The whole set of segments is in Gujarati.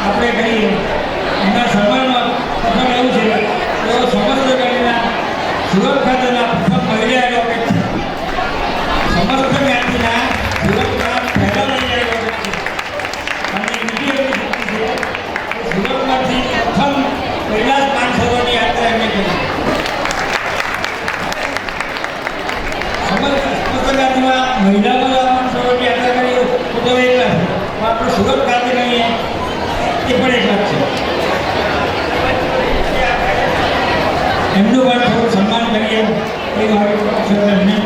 આપણે કરીએ એના સન્માનમાં પ્રથમ એવું છે તેઓ સમસ્ત ગાડીના સુરત ખાતેના પ્રથમ મહિલા એડવોકેટ છે. સમસ્ત જ્ઞાતિના સુરતના પહેલા મહિલા એડવોકેટ છે. અને બીજી એવી શક્તિ છે કે સુરતમાંથી પ્રથમ કૈલાસ માનસરોવરની યાત્રા એમણે કરી. સમસ્ત જ્ઞાતિમાં મહિલામાં માનસરોવરની યાત્રા કરી તો એકલા છે. આપણે સુરત ખાતે કહીએ એ પણ એકલા જ છે. એમનું પણ થોડું સન્માન કરીએ એ મારી વિનંતી.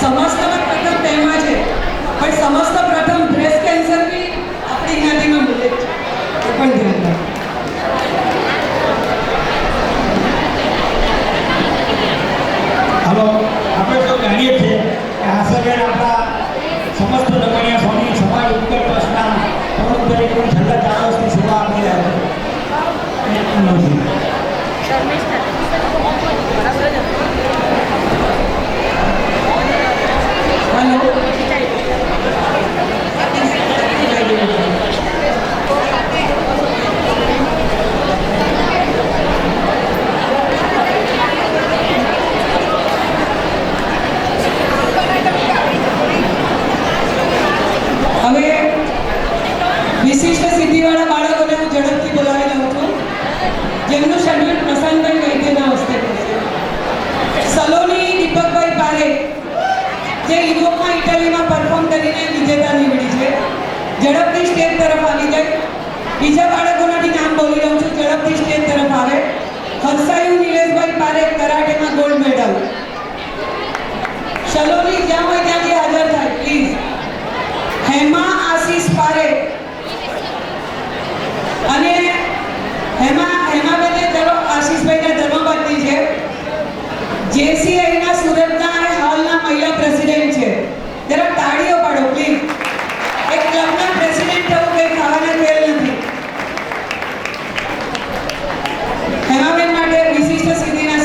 સમસ્તમાં પ્રથમ તેમાં છે પણ સમસ્ત પ્રથમ બ્રેસ્ટ કેન્સર બી આપણી જ્ઞાતિમાં મળે છે એ પણ ધ્યાન રાખો. હાલો, આપણે તો જાણીએ છીએ કે આશાબેન આપણા સમસ્ત દમણિયા સ્વામી સમાજ ઉત્કળ ટ્રસ્ટના પ્રમુખ તરીકે પણ છેલ્લા 4 વર્ષથી સેવા આપી રહ્યા છે. હવે વિશિષ્ટ સિદ્ધિવાળા બાળકોને હું ઝડપથી બોલાવી લઉં છું જેમનું શેડ્યુલ પ્રશાંતભાઈ વૈદ્યના હસ્તે થશે. સલોની દીપકભાઈ પારેખ જે યુરોપમાં ઇટાલીમાં પરફોર્મ કરીને વિજેતા નીવડી છે. ઝડપથી સ્ટેજ તરફ આવી જાય. બીજા બાળકોના બી નામ બોલી લઉં છું, ઝડપથી સ્ટેજ તરફ આવે. હર્ષાયુ નિલેશભાઈ પારેખ કરાટેમાં ગોલ્ડ મેડલ. સલોની જ્યાં હોય ત્યાંથી હાજર થાય પ્લીઝ. હેમા આશીષ પારેખ અને હેમાબેને આશીષભાઈના ધર્મપત્ની છે. જેસીઆઈના સુરતના હાલના મહિલા પ્રેસિડેન્ટ છે. જરા તાળીઓ પાડો પ્લીઝ. એક ક્લબના પ્રેસિડેન્ટ થવું કંઈ ખાવાના ખેલ નથી. હેમાબેન માટે વિશિષ્ટ સિદ્ધિના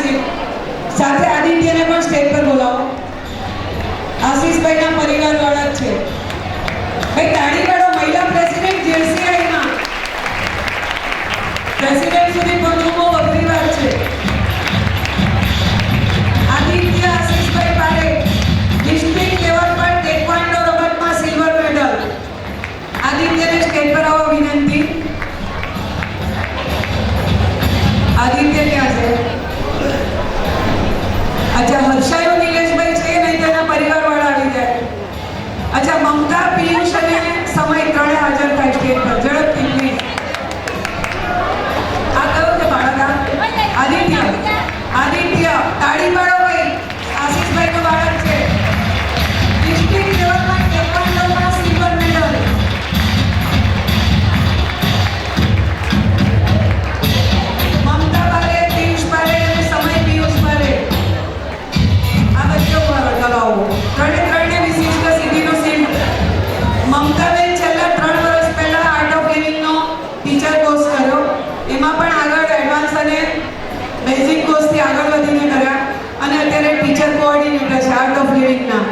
સાથે આદિત્યને પણ સ્ટેજ પર બોલાવો. આશીષભાઈના પરિવારવાળા જ છે. ભાઈ તાળી પાડો. મહિલા પ્રેસિડેન્ટ જેસીઆઈમાં પ્રેસિડેન્ટ સુધી પહોંચવું બહુ અઘરી વાત છે. આદિત્ય આશીષભાઈ પારેખ ડિસ્ટ્રિક્ટ લેવલ પર ટેકવાન્ડો રમતમાં સિલ્વર મેડલ. આદિત્યને સ્ટેજ પર આવો વિનંતી. આદિત્ય ક્યાં છે? અચ્છા, હર્ષાયુ નિલેશભાઈ છે નહીં તેના પરિવારવાળા આવી જાય. અચ્છા, મમતા પિયુષ અને સમય ત્રણે હાજર થાય સ્ટેજ પર. ઝડપથી પ્લીઝ. આ કયો છે બાળક? આદિત્ય. આદિત્ય તાળી પાડો ભાઈ. આશીષભાઈનું બાળક છે. ડિસ્ટ્રિક્ટ લેવલમાં ટેકવાન્ડોમાં સિલ્વર મેડલ. મમતા પારેખ, પિયુષ પારેખ અને સમય પિયુષ પારેખ. આ બચ્ચો ચલાવો. ત્રણે વિશિષ્ટ સિદ્ધિનો સીટ. મમતાબેન છેલ્લા 3 વર્ષ પહેલા આર્ટ ઓફ લિવિંગનો ટીચર કોર્સ કર્યો. એમાં પણ આગળ એડવાન્સ અને બેઝિક કોર્સથી આગળ વધીને કર્યા અને અત્યારે ટીચર કોઓર્ડિનેટર છે આર્ટ ઓફ લિવિંગના.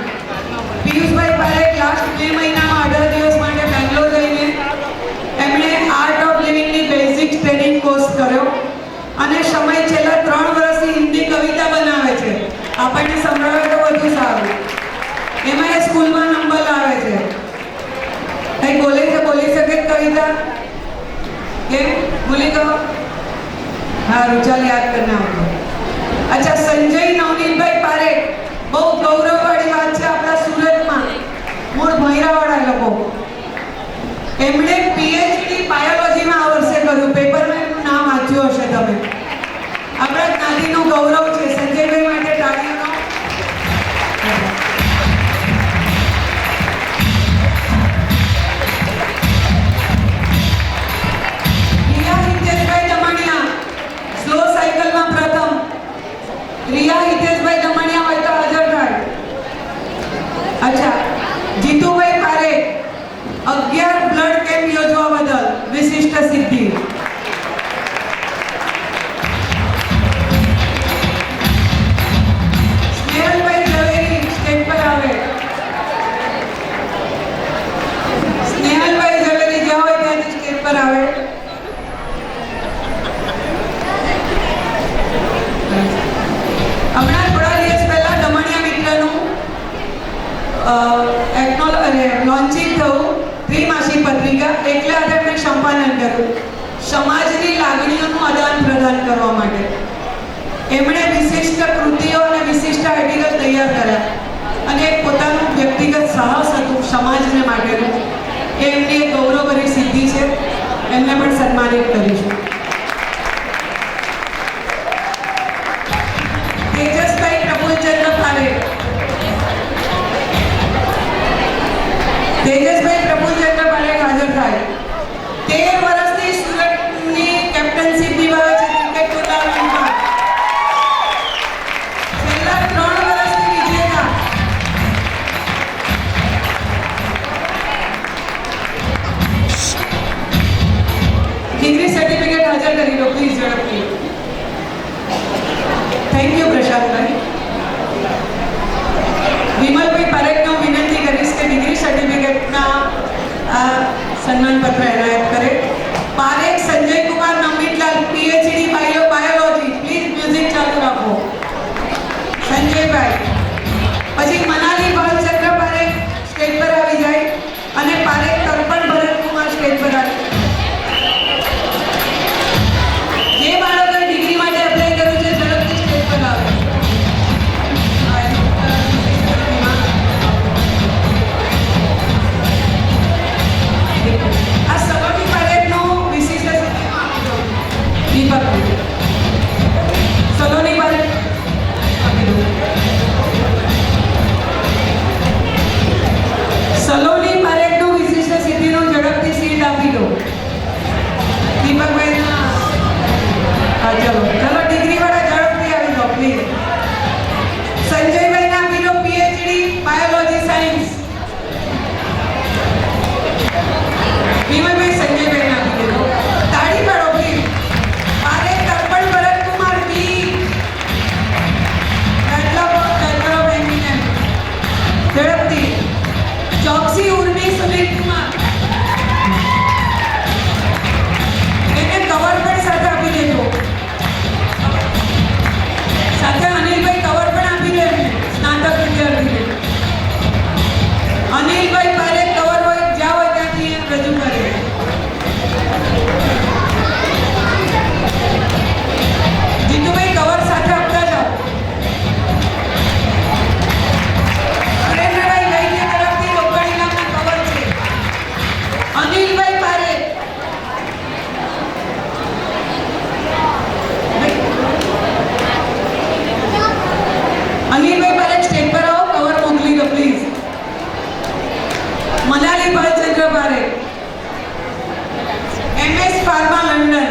પિયુષભાઈ પારેખ લાસ્ટ 2 મહિનામાં 18 દિવસ માટે બેંગ્લોર જઈને એમણે આર્ટ ઓફ લિવિંગની બેઝિક ટ્રેનિંગ કોર્સ કર્યો અને સમય છેલ્લા 3 વર્ષથી હિન્દી કવિતા બનાવે છે. આપણને સંભળાવે તો વધુ સારું. એમાં એ સ્કૂલમાં નંબર લાવે છે. કંઈ બોલી શકે કવિતા? કેમ ભૂલી ગયો? हाँ रुचाल याद करना होगा। अच्छा संजय नवनीत भाई पारेख बहुत गौरववाड़ी बात है अपना सूरत में मूळ भैरावाड़ा लोगो एमणे पीएचडी बायोलॉजी में आ वर्षे कर्યું पेपर में नाम वाँच्યું હશે લોન્ચિંગ થયું ત્રિમાસિક પત્રિકા એટલે આજે એમણે સંપાદન કર્યું સમાજની લાગણીઓનું આદાન પ્રદાન કરવા માટે. એમણે વિશિષ્ટ કૃતિઓ અને વિશિષ્ટ આર્ટિકલ તૈયાર કર્યા અને એક પોતાનું વ્યક્તિગત સાહસ હતું સમાજને માટેનું. એ એમની એક ગૌરવભરી સિદ્ધિ છે. એમને પણ સન્માનિત કરીશું. તેજસભાઈ પ્રફુલ્લચંદ્ર પારેખ. તેજસભાઈ પ્રફુલ્લચંદ્ર પારેખ હાજર થાય. 13 વર્ષથી સુરતની કેપ્ટનશીપ નિભાવે છે ક્રિકેટ ટુર્નામેન્ટમાં. છેલ્લા 3 વર્ષથી વિજેતા. ડિગ્રી સર્ટિફિકેટ હાજર કરી દો પ્લીઝ ઝડપથી. Thank you Prashantbhai. વિમલભાઈ પારેખને હું વિનંતી કરીશ કે ડિગ્રી સર્ટિફિકેટના સન્માનપત્ર એનાયત કરે. Parekh Sanjaykumar Namitlal PhD biology. Please music ચાલુ રાખો. સંજયભાઈ. પછી મનાલી ભાલચંદ્ર પારેખ સ્ટેજ પર આવી જાય અને પારેખ તર્પણ ભરતકુમાર સ્ટેજ પર આવે. જે બાળકોએ ડિગ્રી માટે એપ્લાય કર્યું છે ઝડપથી સ્ટેજ પર આવે. આ સલોની પારેખનું વિશિષ્ટ દીપક સલોની પારેખ આપી દો. સલોની પારેખનું વિશિષ્ટ સિદ્ધિનું ઝડપથી સીટ આપી દો. દીપકભાઈ હા ચલો ડિગ્રી વાળા ઝડપથી આવી જાઓ પ્લીઝ. સંજયભાઈને આપી દો પીએચડી બાયોલોજી સાયન્સ. વિમલભાઈ સંજયભાઈને આપી દીધો. તાળી પાડો please. Parekh Tarpan Bharatkumar B bachelor of engineering. ઝડપથી. ચોકસી ઉર્મી સુનિલ કુમાર. એને કવર પણ સાથે આપી દેજો. સાથે અનિલભાઈ કવર પણ આપી દે. સ્નાતક વિદ્યાર્થી અનિલભાઈ પારેખ કવર હોય જ્યાં હોય ત્યાંથી રજૂ કરે. જીતુભાઈ કવર સાથે આપતા જાઓ. સુરેન્દ્રભાઈ વૈદ્ય તરફથી લોકવાણી નામના કવર છે. અનિલભાઈ પારેખ. અનિલભાઈ પારેખ સ્ટેજ પર આવો. કવર મોકલી દો please. Manali Bhalchandra Parekh MS pharma London.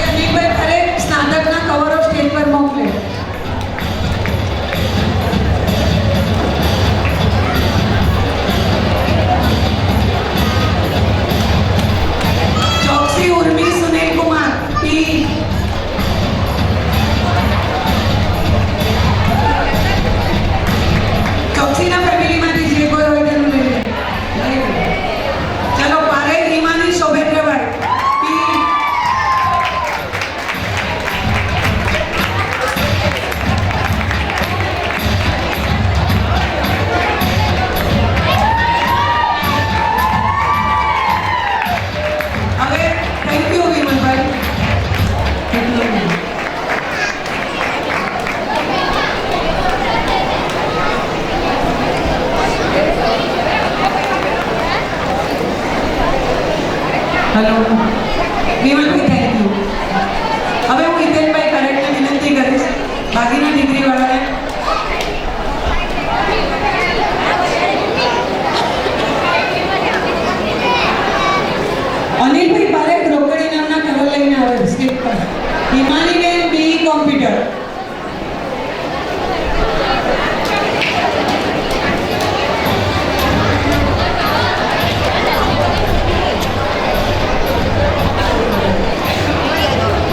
Anilbhai Parekh સ્નાતકના કવરો સ્ટેજ પર મોકલે. ચોકસી ઉર્મી સુનિલ કુમાર પી. ચોકસીના ફેમિલીમાંથી જે કોઈ હોય તેનું લઈ લે. ચલો પારેખ હિમાની શોભેન્દ્રભાઈ પી. હવે thank you Vimalbhai. Hello Vimalbhai thank you. હવે હું હિતેનભાઈ પારેખને વિનંતી કરીશ બાકીના ડિગ્રી વાળાને. અનિલભાઈ પારેખ રોકડી નામના કવર લઈને આવે સ્ટેજ પર. Himaniben B computer.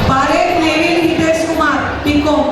Parekh Nevil Hitesh Kumar BCom.